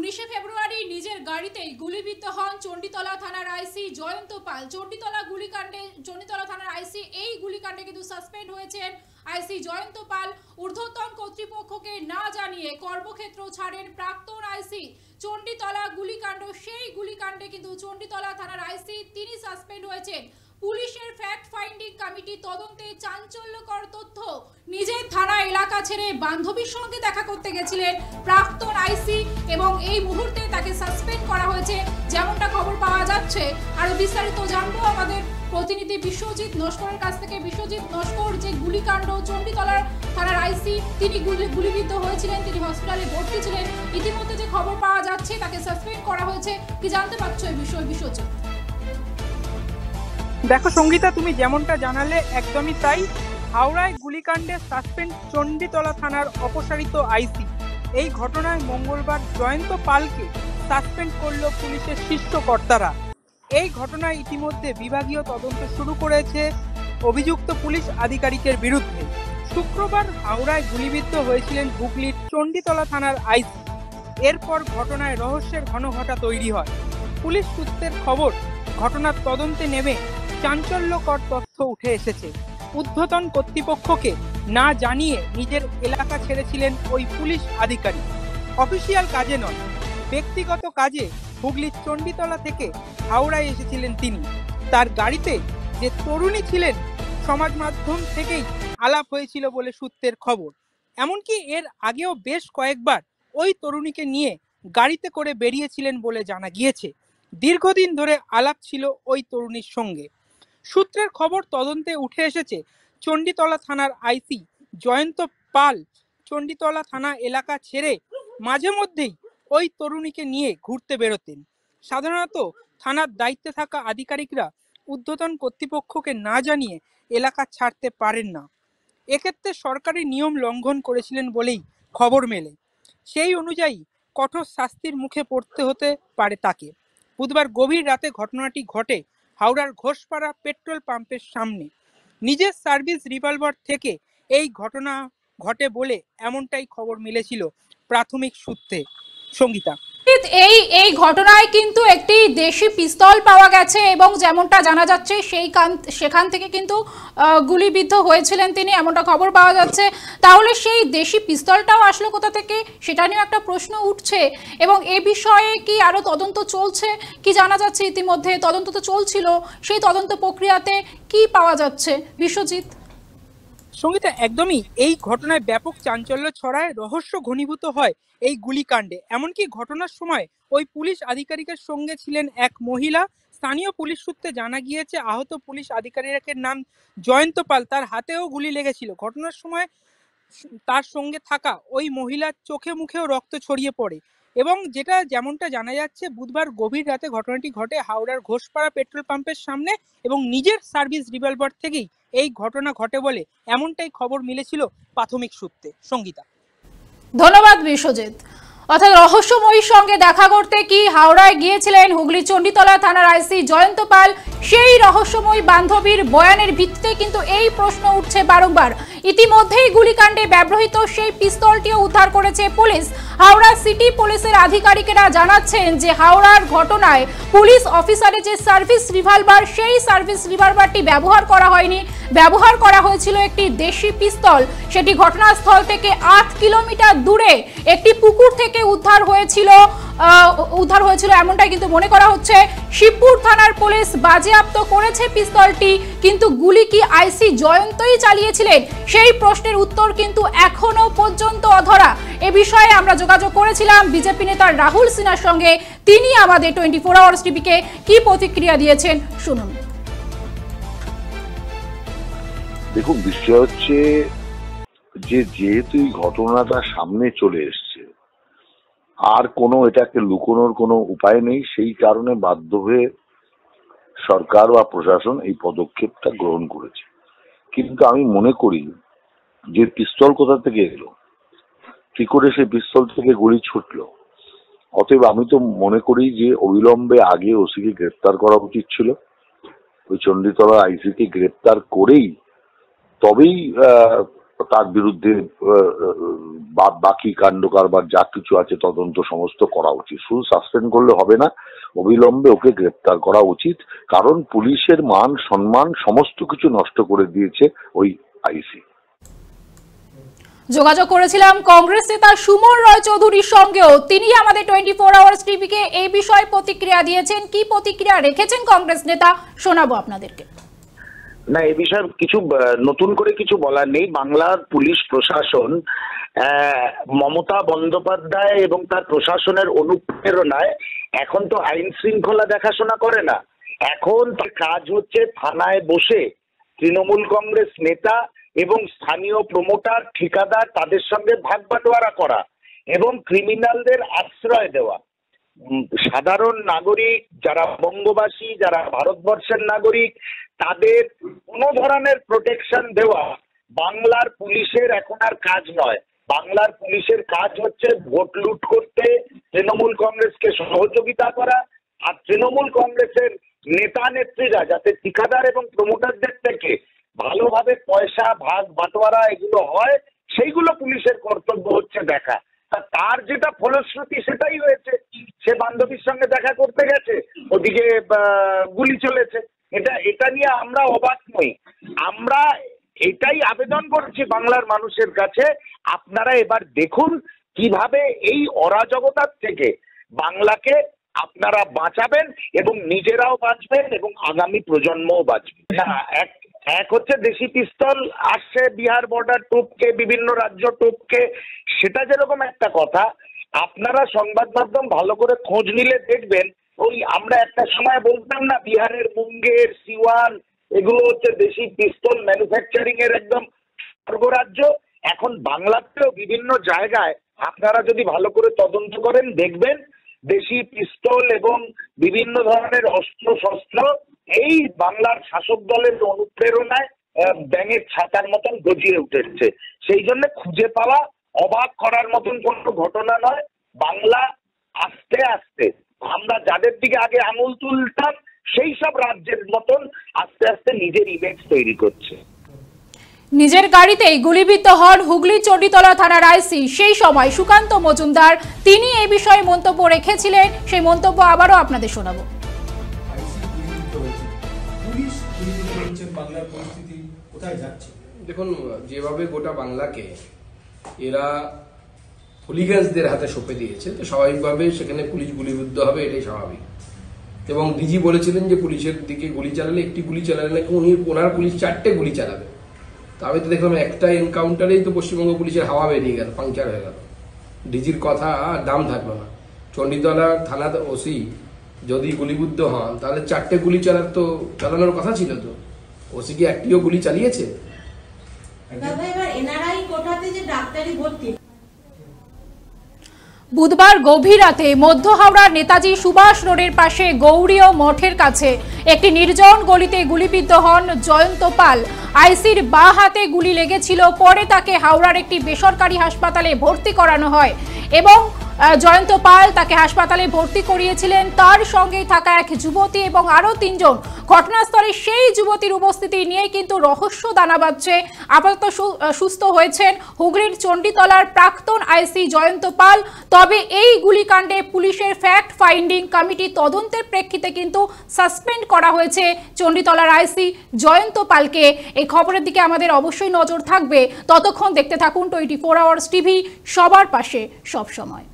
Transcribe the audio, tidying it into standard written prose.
19শে ফেব্রুয়ারি নিজের গাড়িতেই গুলিবিদ্ধ হন চণ্ডীতলা থানার আইসি জয়ন্ত পাল। চণ্ডীতলা থানার আইসি এই গুলিকাণ্ডে কিন্তু সাসপেন্ড হয়েছেন আইসি জয়ন্ত পাল। ঊর্ধ্বতন কর্তৃপক্ষকে না জানিয়ে কর্মক্ষেত্র ছাড়েন প্রাক্তন আইসি। চণ্ডীতলা গুলিকাণ্ড, সেই গুলিকাণ্ডে কিন্তু চণ্ডীতলা থানার আইসি তিনি সাসপেন্ড হয়েছেন। পুলিশের ফ্যাক্ট ফাইন্ডিং কমিটি তদন্তে চাঞ্চল্যকর তথ্য। নিজের থানা এলাকা ছেড়ে বান্ধবীর সঙ্গে দেখা করতে গেছিলেন প্রাক্তন আইসি এবং এই মুহূর্তে তাকে সাসপেন্ড করা হয়েছে যেমনটা খবর পাওয়া যাচ্ছে। আর বিস্তারিত জানবো আমাদের প্রতিনিধি বিশ্বজিৎ নস্করের কাছ থেকে। বিশ্বজিৎ নস্কর, যে গুলিকাণ্ড, চণ্ডীতলার থানার আইসি তিনি গুলিবিদ্ধ হয়েছিলেন, তিনি হসপিটালে ভর্তি ছিলেন, ইতিমধ্যে যে খবর পাওয়া যাচ্ছে তাকে সাসপেন্ড করা হয়েছে, কি জানতে পারছো এই বিষয়ে বিশ্বজিৎ? দেখো সঙ্গীতা, তুমি যেমনটা জানালে একদমই তাই। হাওড়ায় গুলিকাণ্ডে সাসপেন্ড চণ্ডীতলা থানার অপসারিত আইসি। এই ঘটনায় মঙ্গলবার জয়ন্ত পালকে সাসপেন্ড করল পুলিশের শীর্ষ কর্তারা। এই ঘটনায় ইতিমধ্যে বিভাগীয় তদন্ত শুরু করেছে অভিযুক্ত পুলিশ আধিকারিকের বিরুদ্ধে। শুক্রবার হাওড়ায় গুলিবিদ্ধ হয়েছিলেন হুগলির চণ্ডীতলা থানার আইসি। এরপর ঘটনায় রহস্যের ঘনঘটা তৈরি হয়। পুলিশ সূত্রের খবর, ঘটনার তদন্তে নেমে চাঞ্চল্যকর তথ্য উঠে এসেছে। ঊর্ধ্বতন কর্তৃপক্ষকে না জানিয়ে নিজের এলাকা ছেড়েছিলেন ওই পুলিশ আধিকারিক। অফিসিয়াল কাজে নয়, ব্যক্তিগত কাজে হুগলির চণ্ডীতলা থেকে হাওড়ায় এসেছিলেন তিনি। তার গাড়িতে যে তরুণী ছিলেন, সমাজ মাধ্যম থেকেই আলাপ হয়েছিল বলে সূত্রের খবর। এমনকি এর আগেও বেশ কয়েকবার ওই তরুণীকে নিয়ে গাড়িতে করে বেরিয়েছিলেন বলে জানা গিয়েছে। দীর্ঘদিন ধরে আলাপ ছিল ওই তরুণীর সঙ্গে। সূত্রের খবর, তদন্তে উঠে এসেছে চণ্ডীতলা থানার আইসি জয়ন্ত পাল চণ্ডীতলা থানা এলাকা ছেড়ে মাঝে মধ্যেই ওই তরুণীকে নিয়ে ঘুরতে বেরোতেন। সাধারণত থানার দায়িত্বে থাকা আধিকারিকরা ঊর্ধ্বতন কর্তৃপক্ষকে না জানিয়ে এলাকা ছাড়তে পারেন না। এক্ষেত্রে সরকারি নিয়ম লঙ্ঘন করেছিলেন বলেই খবর মেলে। সেই অনুযায়ী কঠোর শাস্তির মুখে পড়তে হতে পারে তাকে। বুধবার গভীর রাতে ঘটনাটি ঘটে হাওড়ার ঘোষপাড়া পেট্রোল পাম্পের সামনে। নিজের সার্ভিস রিভলভার থেকে এই ঘটনা ঘটে বলে এমনটাই খবর মিলেছিল প্রাথমিক সূত্রে। সঙ্গীতা, এই ঘটনায় কিন্তু একটি দেশি পিস্তল পাওয়া গেছে এবং যেমনটা জানা যাচ্ছে সেখান থেকে কিন্তু গুলিবিদ্ধ হয়েছিলেন তিনি, এমনটা খবর পাওয়া যাচ্ছে। তাহলে সেই দেশি পিস্তলটাও আসলো কোথা থেকে, সেটা নিয়ে একটা প্রশ্ন উঠছে এবং এ বিষয়ে কি আরো তদন্ত চলছে, কি জানা যাচ্ছে? ইতিমধ্যে তদন্ত তো চলছিল, সেই তদন্ত প্রক্রিয়াতে কি পাওয়া যাচ্ছে বিশ্বজিৎ? সঙ্গীতা, একদমই এই ঘটনায় ব্যাপক চাঞ্চল্য ছড়ায়, রহস্য ঘনীভূত হয় এই গুলিকাণ্ডে। এমনকি ঘটনার সময় ওই পুলিশ আধিকারিকের সঙ্গে ছিলেন এক মহিলা। স্থানীয় পুলিশ সূত্রে জানা গিয়েছে আহত পুলিশ আধিকারিকের নাম জয়ন্ত পাল, তার হাতেও গুলি লেগেছিল। ঘটনার সময় তার সঙ্গে থাকা ওই মহিলার চোখে মুখেও রক্ত ছড়িয়ে পড়ে এবং যেমনটা জানা যাচ্ছে বুধবার গভীর রাতে ঘটনাটি ঘটে হাওড়ার ঘোষপাড়া পেট্রোল পাম্পের সামনে এবং নিজের সার্ভিস রিভলভার থেকেই এই ঘটনা ঘটে বলে এমনটাই খবর মিলেছিল প্রাথমিক সূত্রে। সঙ্গীতা, ধন্যবাদ বিশ্বজিৎ। অর্থাৎ রহস্যময়ীর সঙ্গে দেখা করতে কি হাওড়ায় গিয়েছিলেন হুগলি চণ্ডীতলা থানার আইসি জয়ন্ত পাল। সেই রহস্যময়ী বান্ধবীর বয়ানের ভিত্তিতে কিন্তু এই প্রশ্ন উঠছে বারংবার। ইতিমধ্যেই গুলিকাণ্ডে ব্যবহৃত সেই পিস্তলটিও উদ্ধার করেছে পুলিশ। হাওড়া সিটি পুলিশের আধিকারিকেরা জানাচ্ছেন যে হাওড়ার ঘটনায় পুলিশ অফিসারের যে সার্ভিস রিভলভার, সেই সার্ভিস রিভলভারটি ব্যবহার করা হয়নি, ব্যবহার করা হয়েছিল একটি দেশি পিস্তল। সেটি ঘটনাস্থল থেকে 8 কিলোমিটার দূরে একটি পুকুর থেকে উদ্ধার হয়েছিল এমনটাই কিন্তু মনে করা হচ্ছে। শিবপুর থানার পুলিশ বাজেয়াপ্ত করেছে পিস্তলটি, কিন্তু গুলি কি আইসি জয়ন্তই চালিয়েছিলেন, সেই প্রশ্নের উত্তর কিন্তু এখনো পর্যন্ত অধরা। এ বিষয়ে আমরা যোগাযোগ করেছিলাম বিজেপি নেতা রাহুল সিনহার সঙ্গে। তিনি আমাদের 24 আওয়ার্স টিভিকে কি প্রতিক্রিয়া দিয়েছেন শুনুন। দেখুন, বিষয় হচ্ছে যে যেহেতু এই ঘটনাটা সামনে চলে এসছে, আর কোনো এটাকে লুকোনোর কোনো উপায় নেই, সেই কারণে বাধ্য হয়ে সরকার বা প্রশাসন এই পদক্ষেপটা গ্রহণ করেছে। কিন্তু আমি মনে করি যে পিস্তল কোথা থেকে এলো, কি করে সেই পিস্তল থেকে গুলি ছুটলো, অতএব আমি তো মনে করি যে অবিলম্বে আগে ওসিকে গ্রেপ্তার করা উচিত ছিল। ওই চণ্ডীতলা আইসিকে গ্রেপ্তার করেই তবেই তার বিরুদ্ধে বাকি কাণ্ড কারবার যা কিছু আছে তদন্ত সমস্ত করা উচিত। শুধু সাসপেন্ড করলে হবে না, অবিলম্বে ওকে গ্রেপ্তার করা উচিত, কারণ পুলিশের মান সম্মান সমস্ত কিছু নষ্ট করে দিয়েছে ওই আইসি। যোগাযোগ করেছিলাম কংগ্রেস নেতা সুমন রায় চৌধুরীর সঙ্গেও, তিনি আমাদের 24 আওয়ার্স টিভিকে এই বিষয়ে প্রতিক্রিয়া দিয়েছেন। কি প্রতিক্রিয়া রেখেছেন কংগ্রেস নেতা শোনাবো আপনাদেরকে। না, এই বিষয়ে কিছু নতুন করে কিছু বলার নেই। বাংলার পুলিশ প্রশাসন মমতা বন্দ্যোপাধ্যায় এবং তার প্রশাসনের অনুপ্রেরণায় এখন তো আইন শৃঙ্খলা দেখাশোনা করে না, এখন তার কাজ হচ্ছে থানায় বসে তৃণমূল কংগ্রেস নেতা এবং স্থানীয় প্রমোটার ঠিকাদার তাদের সঙ্গে ভাগ বাটোয়ারা করা এবং ক্রিমিনালদের আশ্রয় দেওয়া। সাধারণ নাগরিক যারা বঙ্গবাসী, যারা ভারতবর্ষের নাগরিক, তাদের কোনো ধরনের প্রোটেকশন দেওয়া বাংলার পুলিশের এখন আর কাজ নয়। বাংলার পুলিশের কাজ হচ্ছে ভোট লুট করতে তৃণমূল কংগ্রেসকে সহযোগিতা করা, আর তৃণমূল কংগ্রেসের নেতা নেত্রীরা যাতে ঠিকাদার এবং প্রমোটারদের থেকে ভালোভাবে পয়সা ভাগ বাটোয়ারা এগুলো হয়, সেইগুলো পুলিশের কর্তব্য হচ্ছে দেখা। তার যেটা ফলশ্রুতি সেটাই হয়েছে। সে বান্ধবীর সঙ্গে দেখা করতে গেছে, ওদিকে গুলি চলেছে। এটা নিয়ে আমরা অবাক নই। আমরা এটাই আবেদন করছি বাংলার মানুষের কাছে, আপনারা এবার দেখুন কিভাবে এই অরাজকতার থেকে বাংলাকে আপনারা বাঁচাবেন এবং নিজেরাও বাঁচবেন এবং আগামী প্রজন্মও বাঁচবে। না, এক হচ্ছে দেশি পিস্তল আসছে বিহার বর্ডার টপকে, বিভিন্ন রাজ্য টপকে, সেটা যেরকম একটা কথা। আপনারা সংবাদ মাধ্যম ভালো করে খোঁজ নিলে দেখবেন, ওই আমরা একটা সময় বলতাম না বিহারের মুঙ্গের, সিওয়ান, এগুলো হচ্ছে দেশি পিস্তল ম্যানুফ্যাকচারিং এর একদম স্বর্গরাজ্য। এখন বাংলাতেও বিভিন্ন জায়গায় আপনারা যদি ভালো করে তদন্ত করেন দেখবেন দেশি পিস্তল এবং বিভিন্ন ধরনের অস্ত্র শস্ত্র এই বাংলার শাসক দলের অনুপ্রেরণায় ব্যাঙের ছাতার মতন গজিয়ে উঠেছে। সেই জন্য খুঁজে পাওয়া অবাক করার মতন কোনো ঘটনা নয়। বাংলা আস্তে আস্তে আমরা যাদের দিকে আগে আঙুল তুলতাম সেই সব রাজ্যের মতন আস্তে আস্তে নিজের ইমেজ তৈরি করছে। নিজের গাড়িতেই গুলিবিদ্ধ হন হুগলি চণ্ডীতলা থানার আইসি, সেই সময় সুকান্ত মজুমদার, তিনি এই বিষয়ে মন্তব্য রেখেছিলেন। সেই মন্তব্য আবারও আপনাদের শোনাবো। দেখুন, যেভাবে গোটা বাংলাকে এরা হুলিগানসদের হাতে সঁপে দিয়েছে, তো স্বাভাবিকভাবে সেখানে পুলিশ গুলিবিদ্ধ হবে, এটাই স্বাভাবিক। এবং ডিজি বলেছিলেন যে পুলিশের দিকে গুলি চালালে, একটি গুলি চালালে নাকি ওনার পুলিশ 4টে গুলি চালাবে। তো আমি তো দেখলাম একটা এনকাউন্টারেই তো পশ্চিমবঙ্গ পুলিশের হাওয়া বেরিয়ে গেল, পাংচার হয়ে গেল। ডিজির কথা আর দাম থাকলো না। চণ্ডীতলা থানার ওসি যদি গুলিবিদ্ধ হন তাহলে 4টে গুলি চালানোর কথা ছিল। তো ওসি কি একটিও গুলি চালিয়েছে? বুধবার গভীর রাতে মধ্য হাওড়ার নেতাজি সুভাষ রোডের পাশে গৌরীয় মঠের কাছে একটি নির্জন গলিতে গুলিবিদ্ধ হন জয়ন্ত পাল। আইসির বাঁ হাতে গুলি লেগেছিল, পরে তাকে হাওড়ার একটি বেসরকারি হাসপাতালে ভর্তি করানো হয় এবং জয়ন্ত পাল তাকে হাসপাতালে ভর্তি করিয়েছিলেন তার সঙ্গেই থাকা এক যুবতী এবং আরও 3 জন। ঘটনাস্থলে সেই যুবতীর উপস্থিতি নিয়ে কিন্তু রহস্য দানা বাঁধছে। আপাতত সুস্থ হয়েছেন হুগলির চণ্ডীতলার প্রাক্তন আইসি জয়ন্ত পাল। তবে এই গুলিকাণ্ডে পুলিশের ফ্যাক্ট ফাইন্ডিং কমিটি তদন্তের প্রেক্ষিতে কিন্তু সাসপেন্ড করা হয়েছে চণ্ডীতলার আইসি জয়ন্ত পালকে। এই খবরের দিকে আমাদের অবশ্যই নজর থাকবে। ততক্ষণ দেখতে থাকুন 24 আওয়ার্স টিভি, সবার পাশে সব সময়।